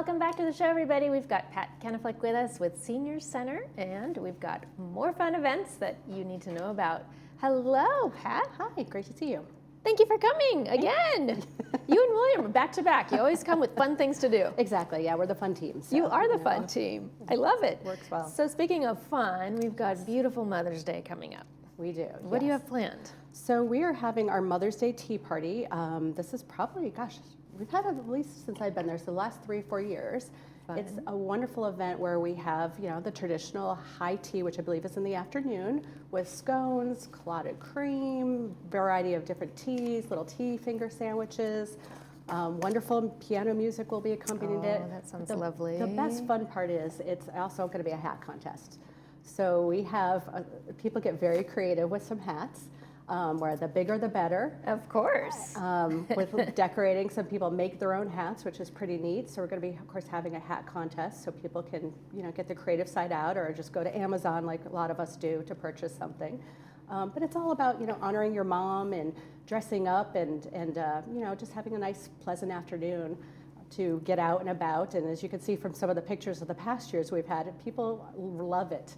Welcome back to the show, everybody. We've got Pat Kennefick with us with Senior Center, and we've got more fun events that you need to know about. Hello, Pat. Hi, great to see you. Thank you for coming again. You and William are back to back. You always come with fun things to do. Exactly, yeah, we're the fun team. So, you are the fun team. I love it. Works well. So speaking of fun, we've got beautiful Mother's Day coming up. We do. What do you have planned? So we are having our Mother's Day tea party. This is probably, we've had it at least since I've been there, so the last 3 or 4 years. Fun. It's a wonderful event where we have, the traditional high tea, which I believe is in the afternoon, with scones, clotted cream, variety of different teas, little tea finger sandwiches. Wonderful piano music will be accompanying it. Oh, that sounds lovely. The best fun part is it's also going to be a hat contest. So we have, people get very creative with some hats. Where the bigger the better. Of course. With decorating, some people make their own hats, which is pretty neat. So we're going to be, of course, having a hat contest so people can, get the creative side out, or just go to Amazon like a lot of us do to purchase something. But it's all about, honoring your mom and dressing up and just having a nice, pleasant afternoon to get out and about. And as you can see from some of the pictures of the past years we've had, people love it.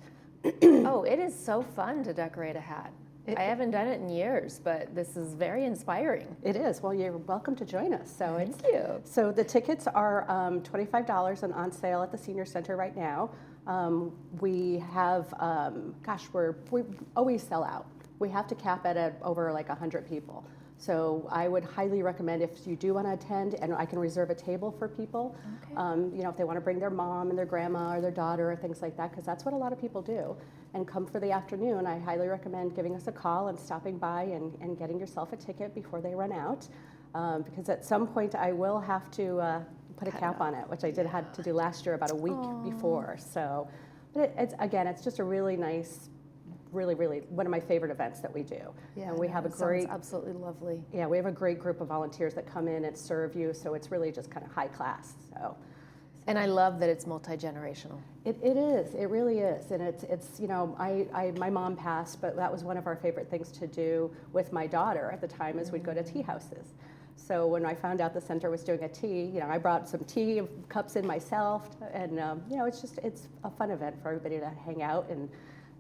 Oh, it is so fun to decorate a hat. I haven't done it in years, but this is very inspiring. It is. Well, you're welcome to join us. So Thank you. So the tickets are $25 and on sale at the Senior Center right now. We have, we always sell out. We have to cap it at over like 100 people. So I would highly recommend if you do want to attend, and I can reserve a table for people, Okay. If they want to bring their mom and their grandma or their daughter or things like that, because that's what a lot of people do. And come for the afternoon, I highly recommend giving us a call and stopping by and getting yourself a ticket before they run out. Because at some point I will have to put a cap on it, which I had to do last year about a week before. So, but it's just a really nice, really one of my favorite events that we do. Yeah, and we have a great, sounds absolutely lovely. Yeah, we have a great group of volunteers that come in and serve you. So it's really just kind of high class. So. And I love that it's multi-generational. It is. It really is. And it's my mom passed, but that was one of our favorite things to do with my daughter at the time is we'd go to tea houses. So when I found out the center was doing a tea, I brought some tea cups in myself. And, it's a fun event for everybody to hang out and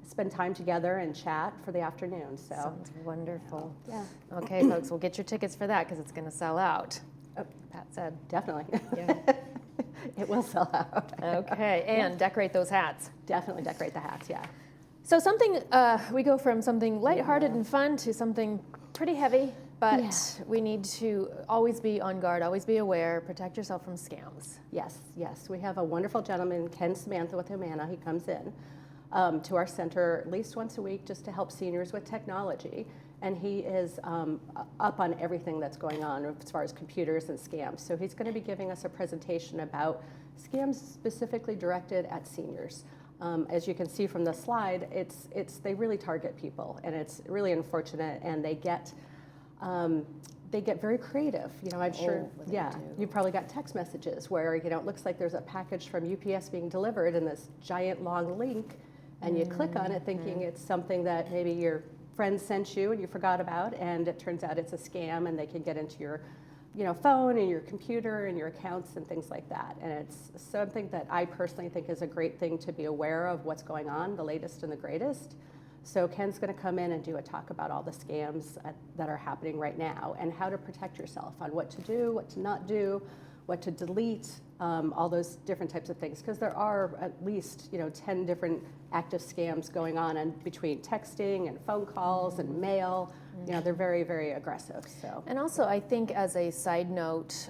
spend time together and chat for the afternoon. So sounds wonderful. Yeah. Okay, folks, we'll get your tickets for that because it's going to sell out. Oh, Pat said. Definitely. Yeah. It will sell out. Okay, and decorate those hats. Definitely decorate the hats, yeah. So we go from something lighthearted and fun to something pretty heavy, but we need to always be on guard, always be aware, protect yourself from scams. Yes. We have a wonderful gentleman, Ken Samantha with Humana. He comes in to our center at least once a week just to help seniors with technology. And he is up on everything that's going on as far as computers and scams. So he's going to be giving us a presentation about scams specifically directed at seniors. As you can see from the slide, they really target people, and it's really unfortunate. And they get very creative. I'm sure. Yeah, you've probably got text messages where it looks like there's a package from UPS being delivered, and this giant long link, and you click on it thinking it's something that maybe your friends sent you and you forgot about, and it turns out it's a scam, and they can get into your phone and your computer and your accounts and things like that. And it's something that I personally think is a great thing to be aware of what's going on, the latest and the greatest. So Ken's going to come in and do a talk about all the scams that are happening right now and how to protect yourself on what to do, what to not do, what to delete, all those different types of things, because there are at least 10 different active scams going on and between texting and phone calls and mail. They're very, very aggressive. So. And also, I think as a side note,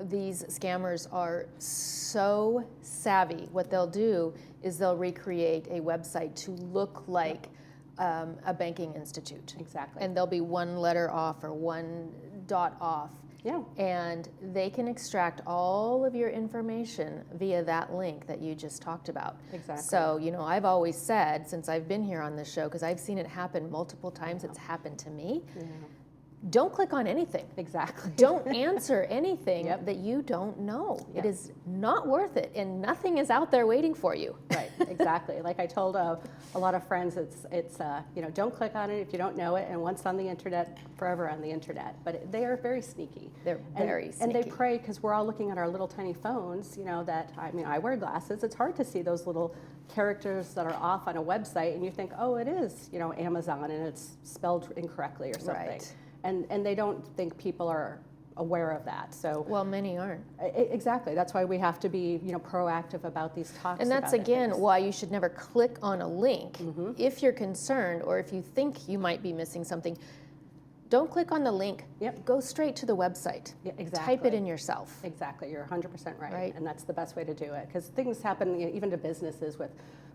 these scammers are so savvy. What they'll do is they'll recreate a website to look like a banking institute. Exactly. And there'll be one letter off or one dot off. Yeah. And they can extract all of your information via that link that you just talked about. Exactly. So, I've always said, since I've been here on this show, because I've seen it happen multiple times, it's happened to me. Yeah. don't click on anything. Exactly. Don't answer anything Yep. that you don't know. Yep. It is not worth it, and nothing is out there waiting for you. Right, exactly. Like I told a lot of friends, it's don't click on it if you don't know it, and once on the internet, forever on the internet. But they are very sneaky. They're very And they sneaky. prey, because we're all looking at our little tiny phones, that, I wear glasses. It's hard to see those little characters that are off on a website, and you think, oh, it is, Amazon, and it's spelled incorrectly or something. Right. And they don't think people are aware of that. So Well, many aren't. exactly. That's why we have to be, proactive about these talks. And that's about it. again why you should never click on a link if you're concerned or if you think you might be missing something. Don't click on the link. Yep. Go straight to the website. Yeah, exactly. Type it in yourself. Exactly. You're 100% right. Right. And that's the best way to do it, because things happen even to businesses with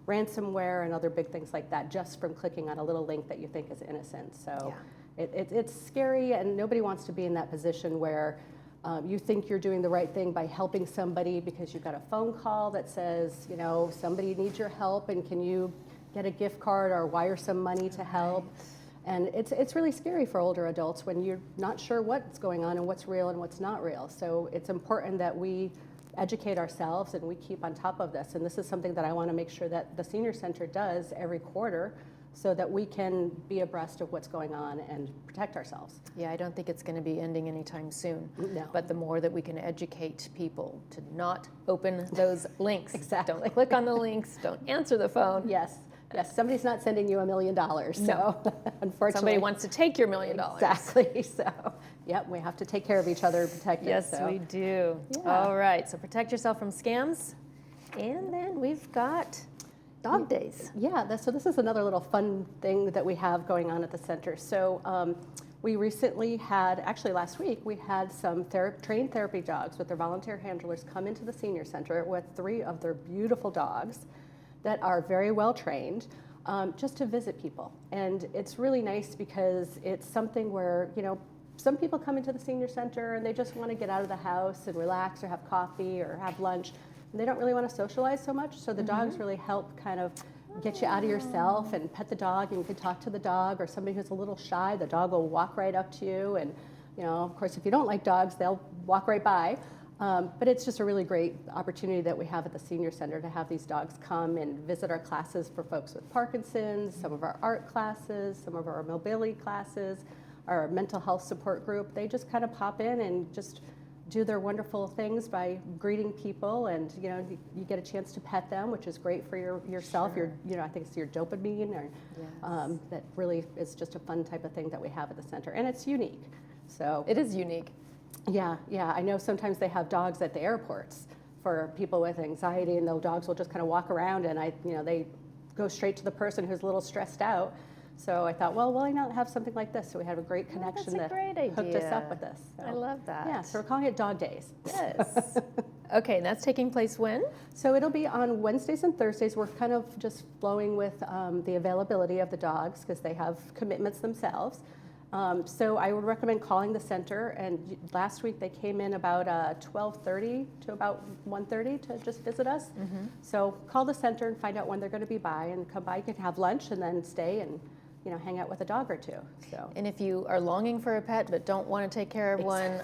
ransomware and other big things like that, just from clicking on a little link that you think is innocent. So it's scary, and nobody wants to be in that position where you think you're doing the right thing by helping somebody because you got a phone call that says, somebody needs your help, and can you get a gift card or wire some money to help? And it's really scary for older adults when you're not sure what's going on and what's real and what's not real. So it's important that we educate ourselves and we keep on top of this. And this is something that I want to make sure that the Senior Center does every quarter, so that we can be abreast of what's going on and protect ourselves. Yeah, I don't think it's going to be ending anytime soon. No. But the more that we can educate people to not open those links. Exactly. Don't click on the links. Don't answer the phone. Yes, somebody's not sending you $1 million, so No. unfortunately. Somebody wants to take your $1 million. Exactly, so, yep, we have to take care of each other and protect Yes, it. So. we do. Yeah. All right, so protect yourself from scams. And then we've got dog days. Yeah, so this is another little fun thing that we have going on at the center. So we recently had, actually last week, we had some trained therapy dogs with their volunteer handlers come into the Senior Center with 3 of their beautiful dogs that are very well trained, just to visit people. And it's really nice because it's something where, some people come into the Senior Center and they just want to get out of the house and relax or have coffee or have lunch. And they don't really want to socialize so much, so the dogs really help kind of get you out of yourself and pet the dog, and you can talk to the dog. Or somebody who's a little shy, the dog will walk right up to you, and of course, if you don't like dogs, they'll walk right by. But it's just a really great opportunity that we have at the Senior Center to have these dogs come and visit our classes for folks with Parkinson's, some of our art classes, some of our mobility classes, our mental health support group. They just kind of pop in and just do their wonderful things by greeting people, and you get a chance to pet them, which is great for yourself. Sure. I think it's your dopamine, or Yes. that really is just a fun type of thing that we have at the center, and it's unique. So It is unique. yeah. I know sometimes they have dogs at the airports for people with anxiety, and the dogs will just kind of walk around, and they go straight to the person who's a little stressed out. So I thought, well, why not have something like this? So we have a great connection that's a great that hooked us idea. up with this. So, I love that. yeah, so we're calling it Dog Days. Yes. Okay, and that's taking place when? So it'll be on Wednesdays and Thursdays. We're kind of just flowing with the availability of the dogs because they have commitments themselves. So I would recommend calling the center. And last week they came in about 12:30 to about 1:30 to just visit us. So call the center and find out when they're going to be by, and come by. You can have lunch and then stay and hang out with a dog or two. So And if you are longing for a pet but don't want to take care of one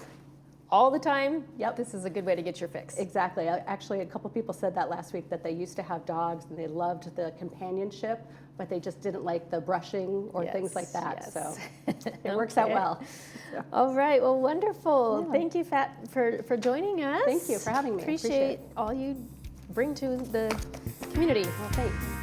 all the time, this is a good way to get your fix. exactly. Actually, a couple people said that last week, that they used to have dogs and they loved the companionship, but they just didn't like the brushing or things like that. Yes. So it works out Okay. well. So, All right, well, wonderful. Yeah. Thank you, for joining us. Thank you for having me. I appreciate Appreciate all you bring to the community. well, thanks.